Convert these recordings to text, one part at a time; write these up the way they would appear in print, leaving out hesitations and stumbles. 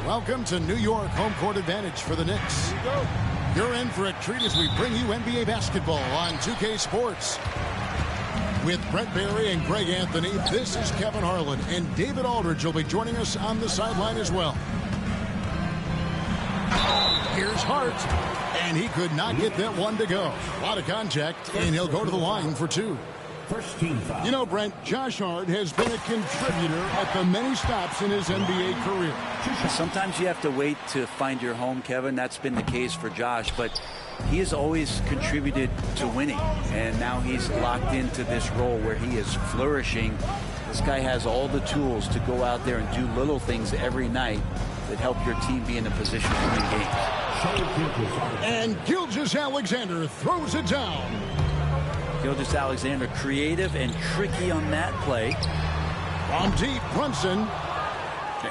Welcome to New York home court advantage for the Knicks. You're in for a treat as we bring you NBA basketball on 2K Sports. With Brent Barry and Greg Anthony, this is Kevin Harlan, and David Aldridge will be joining us on the sideline as well. Here's Hart, and he could not get that one to go. A lot of contact, and he'll go to the line for two. First team foul. You know, Brent, Josh Hart has been a contributor at the many stops in his NBA career. Sometimes you have to wait to find your home, Kevin. That's been the case for Josh, but he has always contributed to winning, and now he's locked into this role where he is flourishing. This guy has all the tools to go out there and do little things every night that help your team be in a position to win games. And Gilgeous-Alexander throws it down. Gilgeous-Alexander creative and tricky on that play. From deep, Brunson.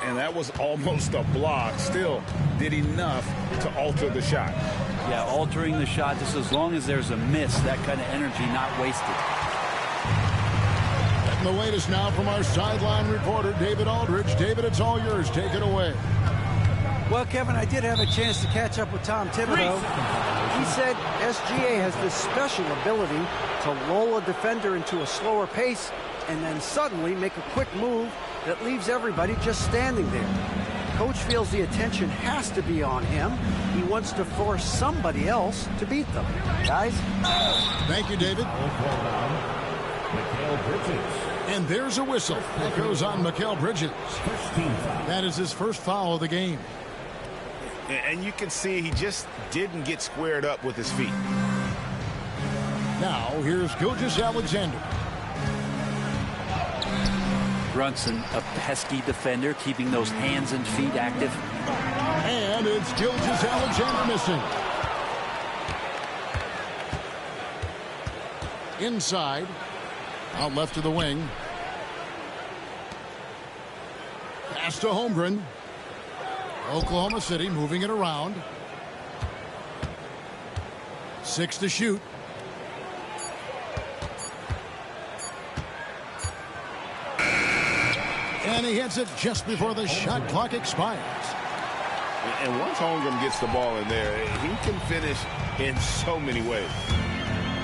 And that was almost a block. Still did enough to alter the shot. Yeah, altering the shot just as long as there's a miss. That kind of energy not wasted. Getting the latest now from our sideline reporter, David Aldridge. David, it's all yours. Take it away. Well, Kevin, I did have a chance to catch up with Tom Thibodeau. He said SGA has this special ability to lull a defender into a slower pace and then suddenly make a quick move that leaves everybody just standing there. Coach feels the attention has to be on him. He wants to force somebody else to beat them. Guys? Thank you, David. And there's a whistle that goes on Mikal Bridges. That is his first foul of the game. And you can see he just didn't get squared up with his feet. Now, here's Gilgeous-Alexander. Brunson, a pesky defender, keeping those hands and feet active. And it's Gilgeous-Alexander missing. Inside. Out left to the wing. Pass to Holmgren. Oklahoma City moving it around. 6 to shoot. And he hits it just before the shot clock expires. And once Holmgren gets the ball in there, he can finish in so many ways.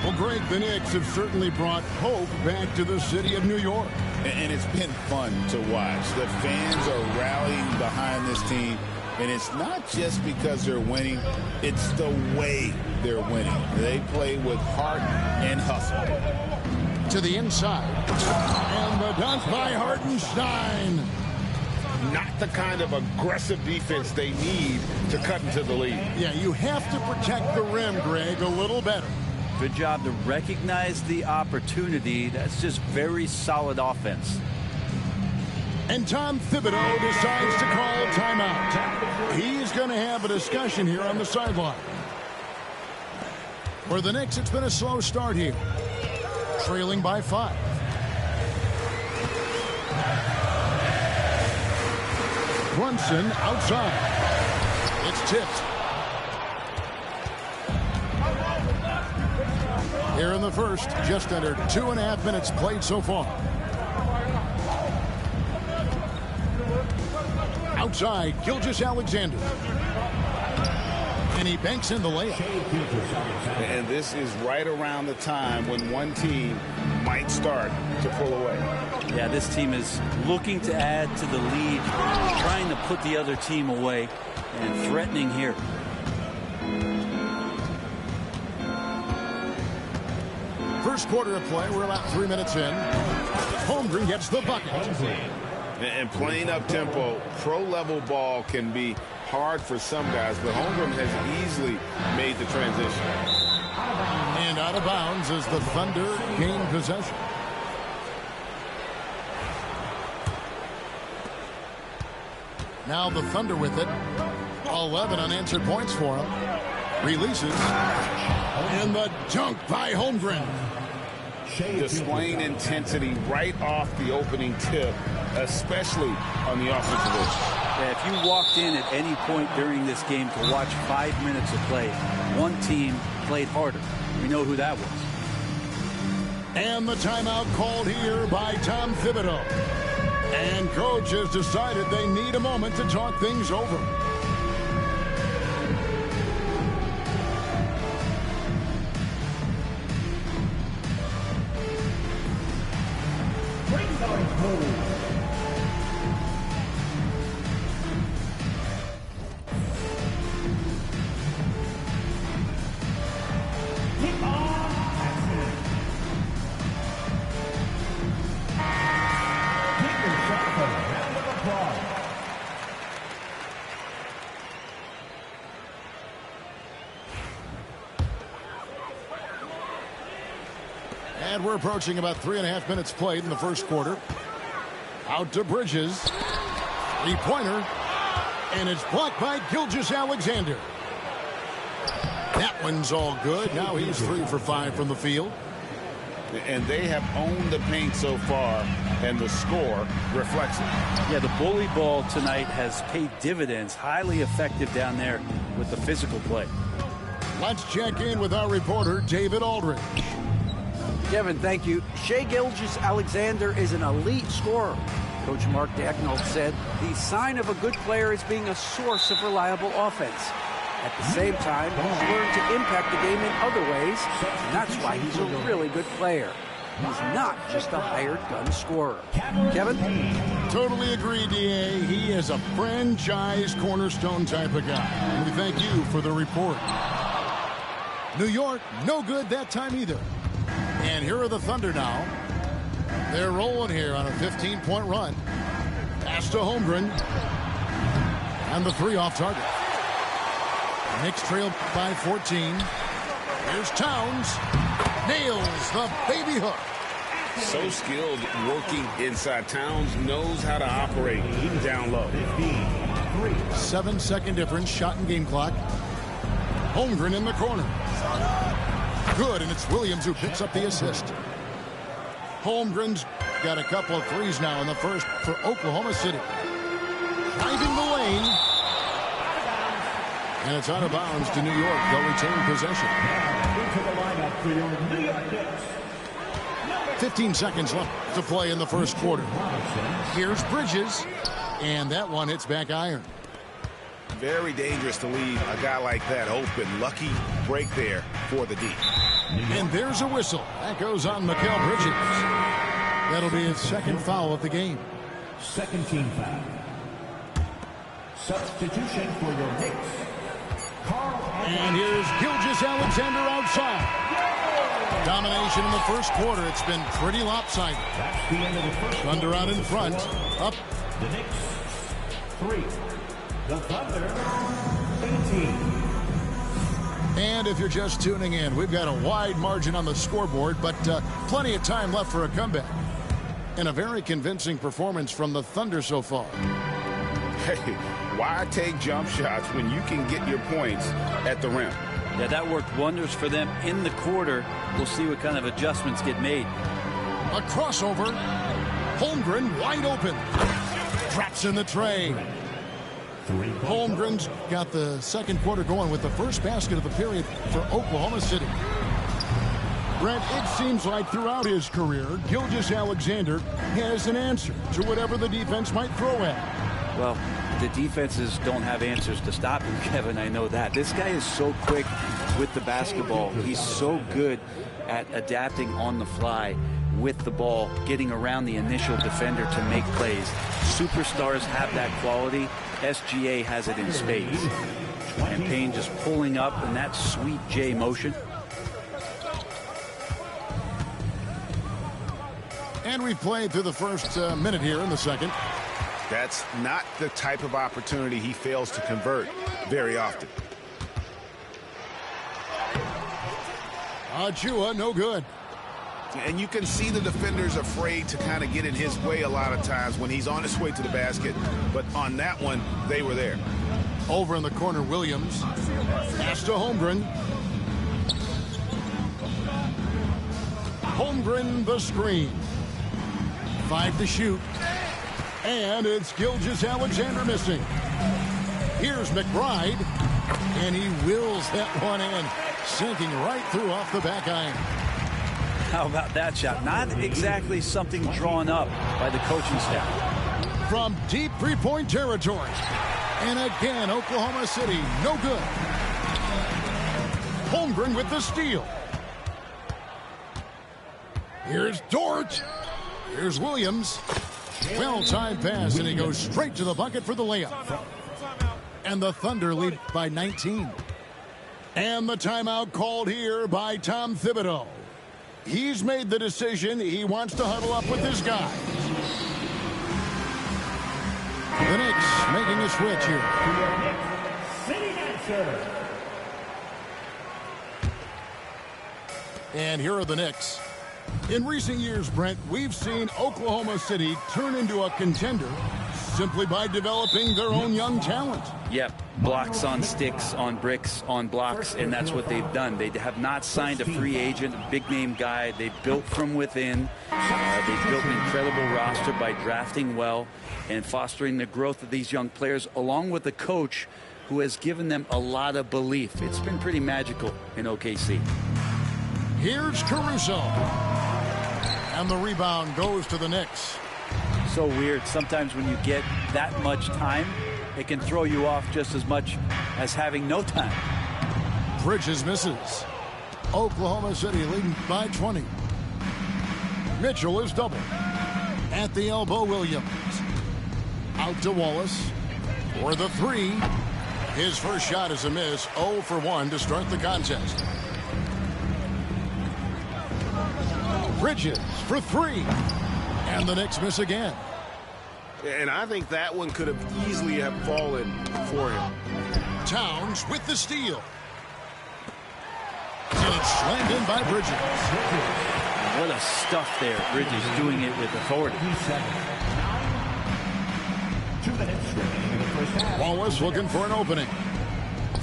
Well, Greg, the Knicks have certainly brought hope back to the city of New York. And it's been fun to watch. The fans are rallying behind this team. And it's not just because they're winning, it's the way they're winning. They play with heart and hustle. To the inside. And the dunk by Hartenstein. Not the kind of aggressive defense they need to cut into the lead. Yeah, you have to protect the rim, Greg, a little better. Good job to recognize the opportunity. That's just very solid offense. And Tom Thibodeau decides to call timeout. He's going to have a discussion here on the sideline. For the Knicks, it's been a slow start here. Trailing by 5. Brunson outside. It's tipped. Here in the first, just under 2.5 minutes played so far. Outside, Gilgeous-Alexander. And he banks in the layup. And this is right around the time when one team might start to pull away. Yeah, this team is looking to add to the lead, trying to put the other team away, and threatening here. First quarter of play, we're about 3 minutes in. Holmgren gets the bucket. And playing up tempo, pro-level ball can be hard for some guys, but Holmgren has easily made the transition. And out of bounds as the Thunder gain possession. Now the Thunder with it. 11 unanswered points for him. Releases. And the dunk by Holmgren. Displaying intensity right off the opening tip, especially on the offensive end. Yeah, if you walked in at any point during this game to watch 5 minutes of play, one team played harder. We know who that was. And the timeout called here by Tom Thibodeau. And coach has decided they need a moment to talk things over. And we're approaching about 3.5 minutes played in the first quarter. Out to Bridges. Three-pointer. And it's blocked by Gilgeous-Alexander. That one's all good. Now he's 3 for 5 from the field. And they have owned the paint so far, and the score reflects it. Yeah, the bully ball tonight has paid dividends. Highly effective down there with the physical play. Let's check in with our reporter, David Aldridge. Kevin, thank you. Shai Gilgeous-Alexander is an elite scorer. Coach Mark Daigneault said the sign of a good player is being a source of reliable offense. At the same time, he's learned to impact the game in other ways, and that's why he's a really good player. He's not just a hired gun scorer. Kevin? Totally agree, D.A. He is a franchise cornerstone type of guy. And we thank you for the report. New York, no good that time either. And here are the Thunder now. They're rolling here on a 15-point run. Pass to Holmgren. And the 3 off target. Knicks trail by 14. Here's Towns. Nails the baby hook. So skilled working inside. Towns knows how to operate down low. 7-second difference. Shot and game clock. Holmgren in the corner. Good, and it's Williams who picks up the assist. Holmgren's got a couple of threes now in the first for Oklahoma City. Driving the lane. And it's out of bounds to New York. They'll retain possession. 15 seconds left to play in the first quarter. Here's Bridges. And that one hits back iron. Very dangerous to leave a guy like that open. Lucky break there for the D. And there's a whistle. That goes on Mikal Bridges. That'll be his second foul of the game. Second team foul. Substitution for your Knicks. And here's Gilgeous-Alexander outside. Domination in the first quarter. It's been pretty lopsided. That's the end of the first. Thunder out in front. Up. The Knicks 3. The Thunder 18. And if you're just tuning in, we've got a wide margin on the scoreboard, but plenty of time left for a comeback. And a very convincing performance from the Thunder so far. Hey, why take jump shots when you can get your points at the rim? Yeah, that worked wonders for them in the quarter. We'll see what kind of adjustments get made. A crossover. Holmgren wide open. Traps in the tray. Holmgren's got the second quarter going with the first basket of the period for Oklahoma City. Brent, it seems like throughout his career, Gilgeous-Alexander has an answer to whatever the defense might throw at him. Well, the defenses don't have answers to stop him, Kevin. I know that. This guy is so quick with the basketball. He's so good at adapting on the fly with the ball, getting around the initial defender to make plays. Superstars have that quality. SGA has it in spades. And Payne just pulling up in that sweet J motion. And we've played through the first minute here in the second. That's not the type of opportunity he fails to convert very often. Achua, no good. And you can see the defenders afraid to kind of get in his way a lot of times when he's on his way to the basket. But on that one, they were there. Over in the corner, Williams. Pass to Holmgren. Holmgren the screen. 5 to shoot. And it's Gilgeous-Alexander missing. Here's McBride. And he wills that one in. Sinking right through off the back iron. How about that shot? Not exactly something drawn up by the coaching staff. from deep three-point territory. And again, Oklahoma City, no good. Holmgren with the steal. Here's Dort. Here's Williams. Well-timed pass, and he goes straight to the bucket for the layup. And the Thunder lead by 19. And the timeout called here by Tom Thibodeau. He's made the decision. He wants to huddle up with his guys. The Knicks making a switch here. And here are the Knicks. In recent years, Brent, we've seen Oklahoma City turn into a contender simply by developing their own young talent. Yep, blocks on sticks, on bricks, on blocks, and that's what they've done. They have not signed a free agent, a big-name guy. They built from within. They built an incredible roster by drafting well and fostering the growth of these young players, along with a coach who has given them a lot of belief. It's been pretty magical in OKC. Here's Caruso. And the rebound goes to the Knicks. So weird. Sometimes when you get that much time, it can throw you off just as much as having no time. Bridges misses. Oklahoma City leading by 20. Mitchell is double. At the elbow, Williams. Out to Wallace for the three. His first shot is a miss. 0 for 1 to start the contest. Bridges for three. And the Knicks miss again. And I think that one could have easily have fallen for him. Towns with the steal. And it's slammed in by Bridges. What a stuff there. Bridges doing it with authority. Wallace looking for an opening.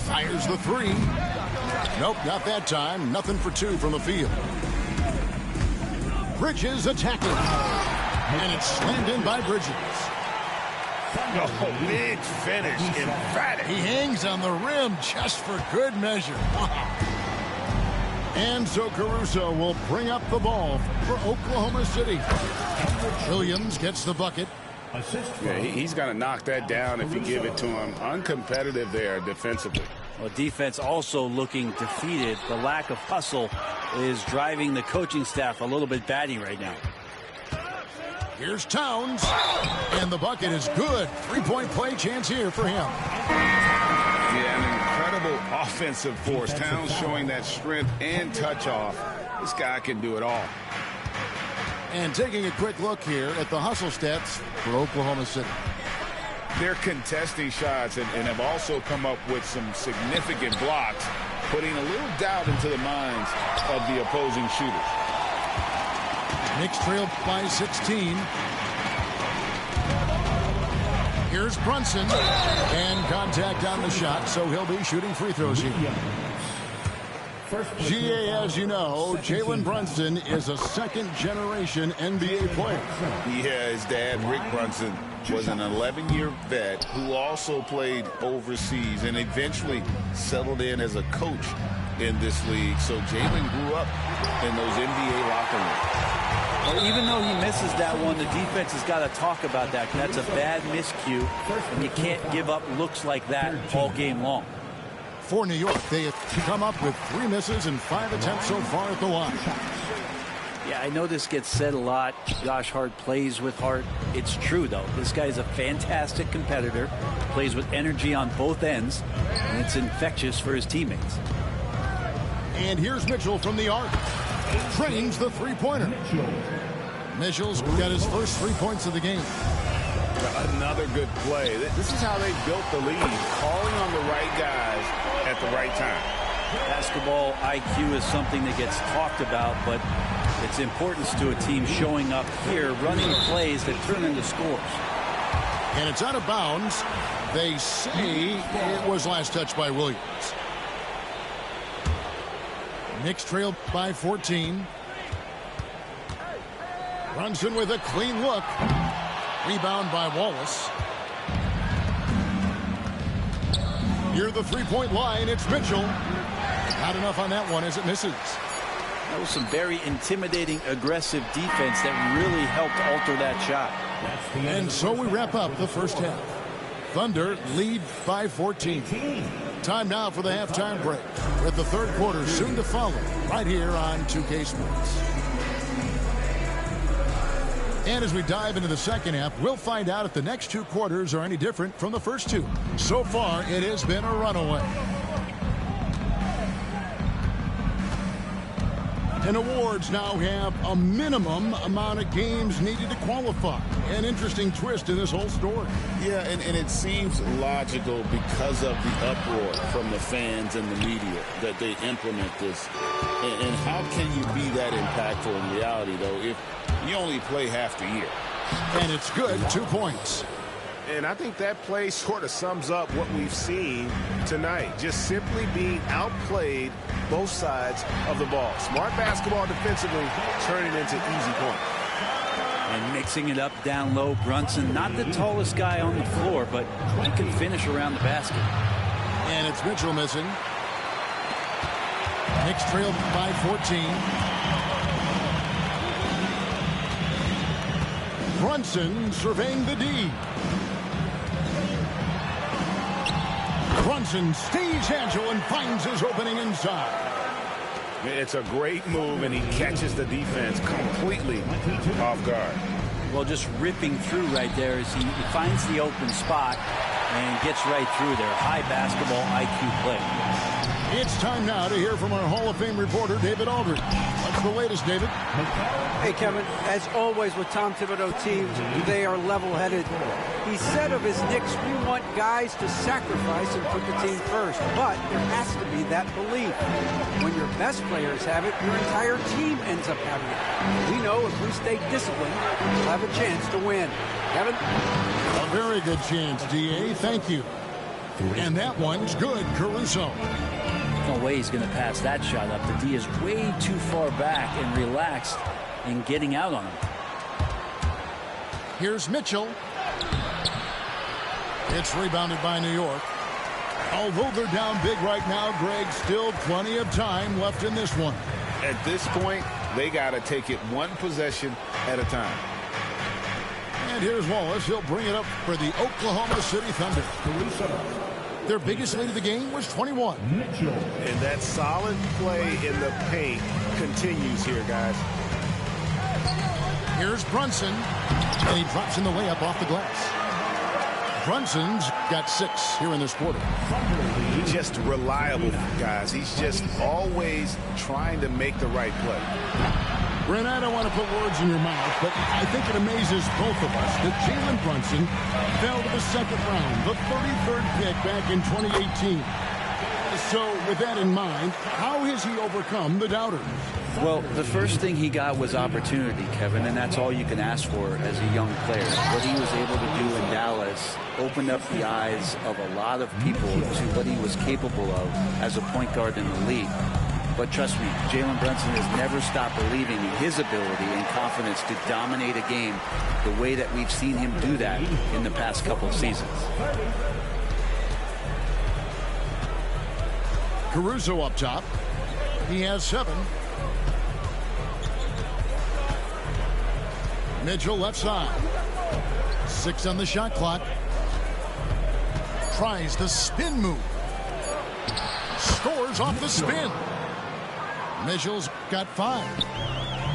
Fires the three. Nope, not that time. Nothing for two from the field. Bridges attacking. And it's slammed in by Bridges. Oh, big finish. Emphatic. He hangs on the rim just for good measure. Wow. And so Caruso will bring up the ball for Oklahoma City. Williams gets the bucket. Yeah, he's going to knock that down if you give it to him. Uncompetitive there defensively. Well, defense also looking defeated. The lack of hustle is driving the coaching staff a little bit batty right now. Here's Towns. And the bucket is good. Three-point play chance here for him. Yeah, an incredible offensive force. Towns showing that strength and touch off. This guy can do it all. And taking a quick look here at the hustle stats for Oklahoma City. They're contesting shots and have also come up with some significant blocks, putting a little doubt into the minds of the opposing shooters. Knicks trail by 16. Here's Brunson. And contact on the shot, so he'll be shooting free throws here. GA, as you know, Jalen Brunson is a second-generation NBA player. Yeah, his dad, Rick Brunson, was an 11-year vet who also played overseas and eventually settled in as a coach in this league. So Jalen grew up in those NBA locker rooms. Well, even though he misses that one, the defense has got to talk about that. That's a bad miscue, and you can't give up looks like that all game long. For New York, they have come up with 3 misses and 5 attempts so far at the line. Yeah, I know this gets said a lot. Josh Hart plays with heart. It's true, though. This guy's a fantastic competitor, plays with energy on both ends, and it's infectious for his teammates. And here's Mitchell from the arc. Trains the three-pointer. Mitchell's got his first 3 points of the game. Another good play. This is how they built the lead, calling on the right guys at the right time. Basketball IQ is something that gets talked about, but its importance to a team showing up here, running plays that turn into scores. And it's out of bounds. They say it was last touched by Williams. Knicks trailed by 14. Brunson with a clean look. Rebound by Wallace. Near the three-point line, it's Mitchell. Not enough on that one as it misses. That was some very intimidating, aggressive defense that really helped alter that shot. And so we wrap up the first half. Thunder lead by 14. Time now for the halftime break, with the third quarter soon to follow, right here on 2K Sports. And as we dive into the second half, we'll find out if the next two quarters are any different from the first two. So far, it has been a runaway. And awards now have a minimum amount of games needed to qualify. An interesting twist in this whole story. Yeah, and it seems logical because of the uproar from the fans and the media that they implement this. And how can you be that impactful in reality, though, if you only play half the year? And it's good, 2 points. And I think that play sort of sums up what we've seen tonight. Just simply being outplayed both sides of the ball. Smart basketball defensively, turning into easy points. And mixing it up down low, Brunson, not the tallest guy on the floor, but he can finish around the basket. And it's Mitchell missing. Knicks trailed by 14. Brunson surveying the D. Brunson stays agile and finds his opening inside. It's a great move, and he catches the defense completely off guard. Well, just ripping through right there as he finds the open spot and gets right through there. High basketball IQ play. It's time now to hear from our Hall of Fame reporter, David Aldridge. What's the latest, David? Hey, Kevin, as always with Tom Thibodeau teams, they are level-headed. He said of his Knicks, we want guys to sacrifice and put the team first, but there has to be that belief. When your best players have it, your entire team ends up having it. We know if we stay disciplined, we'll have a chance to win. Kevin? A very good chance, D.A. Thank you. And that one's good, Caruso. No way he's going to pass that shot up. The D is way too far back and relaxed in getting out on him. Here's Mitchell. It's rebounded by New York. Although they're down big right now, Greg, still plenty of time left in this one. At this point, they got to take it one possession at a time. And here's Wallace. He'll bring it up for the Oklahoma City Thunder. Their biggest lead of the game was 21. And that solid play in the paint continues here, guys. Here's Brunson. And he drops in the layup off the glass. Brunson's got 6 here in this quarter. He's just reliable, guys. He's just always trying to make the right play. Brent, I don't want to put words in your mouth, but I think it amazes both of us that Jalen Brunson fell to the second round, the 33rd pick back in 2018. So with that in mind, how has he overcome the doubters? Well, the first thing he got was opportunity, Kevin, and that's all you can ask for as a young player. What he was able to do in Dallas opened up the eyes of a lot of people to what he was capable of as a point guard in the league. But trust me, Jalen Brunson has never stopped believing in his ability and confidence to dominate a game the way that we've seen him do that in the past couple of seasons. Caruso up top. He has 7. Mitchell left side. 6 on the shot clock. Tries the spin move. Scores off the spin. Mitchell's got 5.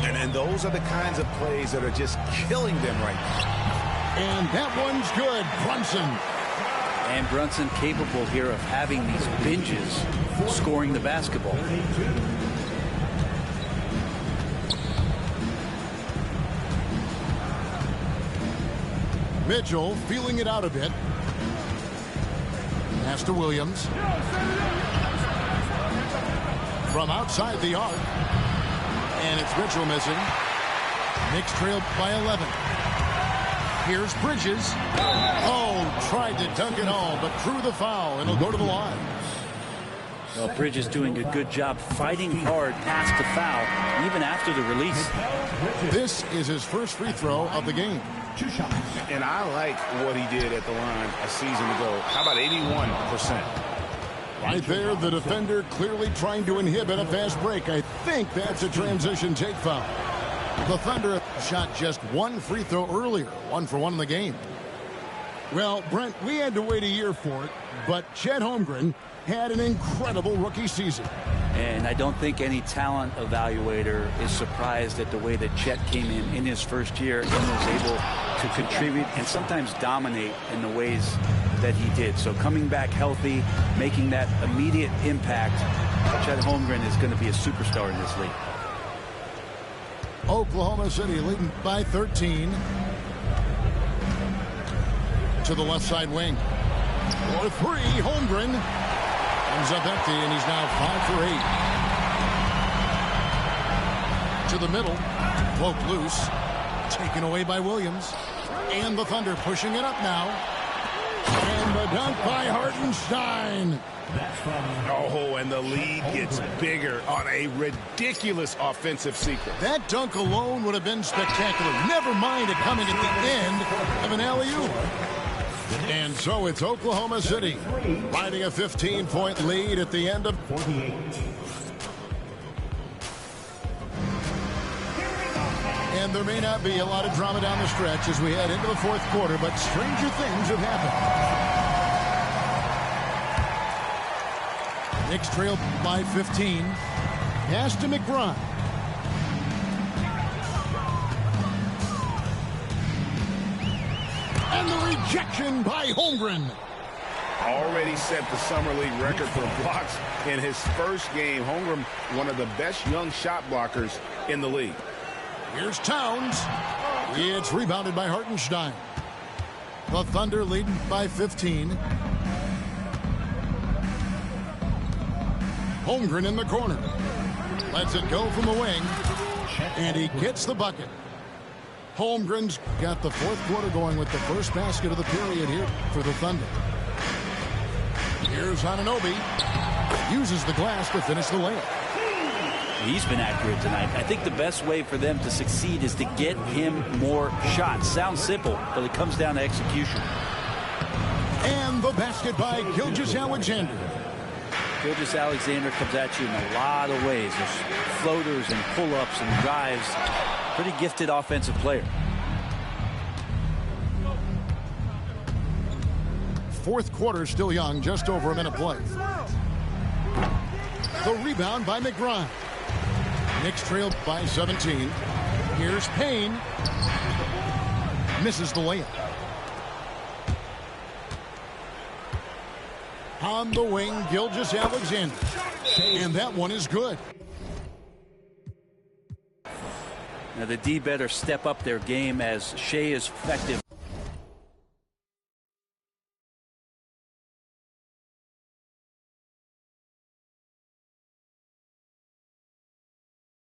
And those are the kinds of plays that are just killing them right now. And that one's good. Brunson. And Brunson capable here of having these binges, scoring the basketball. Mitchell feeling it out a bit. Pass to Williams. From outside the arc. And it's Mitchell missing. Knicks trailed by 11. Here's Bridges. Oh, tried to dunk it home, but drew the foul, and he'll go to the line. Well, Bridges doing a good job fighting hard past the foul, even after the release. This is his first free throw of the game. And I like what he did at the line a season ago. How about 81%? Right there, the defender clearly trying to inhibit a fast break. I think that's a transition take foul. The Thunder shot just one free throw earlier, 1 for 1 in the game. Well, Brent, we had to wait a year for it, but Chet Holmgren had an incredible rookie season. And I don't think any talent evaluator is surprised at the way that Chet came in his first year and was able to contribute and sometimes dominate in the ways that he did. So coming back healthy, making that immediate impact, Chet Holmgren is going to be a superstar in this league. Oklahoma City leading by 13. To the left side wing. For 3, Holmgren comes up empty, and he's now 5 for 8. To the middle, broke loose, taken away by Williams, and the Thunder pushing it up now. And the dunk by Hartenstein. Oh, and the lead gets bigger on a ridiculous offensive sequence. That dunk alone would have been spectacular. Never mind it coming at the end of an alley-oop. And so it's Oklahoma City riding a 15-point lead at the end of 48. And there may not be a lot of drama down the stretch as we head into the fourth quarter, but stranger things have happened. Knicks trail by 15. Pass to McBride. And the rejection by Holmgren. Already set the Summer League record for blocks in his first game. Holmgren, one of the best young shot blockers in the league. Here's Towns. It's rebounded by Hartenstein. The Thunder leading by 15. Holmgren in the corner. Lets it go from the wing. And he gets the bucket. Holmgren's got the fourth quarter going with the first basket of the period here for the Thunder. Here's Anunoby. Uses the glass to finish the layup. He's been accurate tonight. I think the best way for them to succeed is to get him more shots. Sounds simple, but it comes down to execution. And the basket by Gilgeous-Alexander. Gilgeous-Alexander comes at you in a lot of ways. There's floaters and pull-ups and drives. Pretty gifted offensive player. Fourth quarter still young, just over a minute play. The rebound by McBride. Knicks trailed by 17. Here's Payne. Misses the layup. On the wing, Gilgeous-Alexander. And that one is good. Now the D better step up their game as Shea is effective.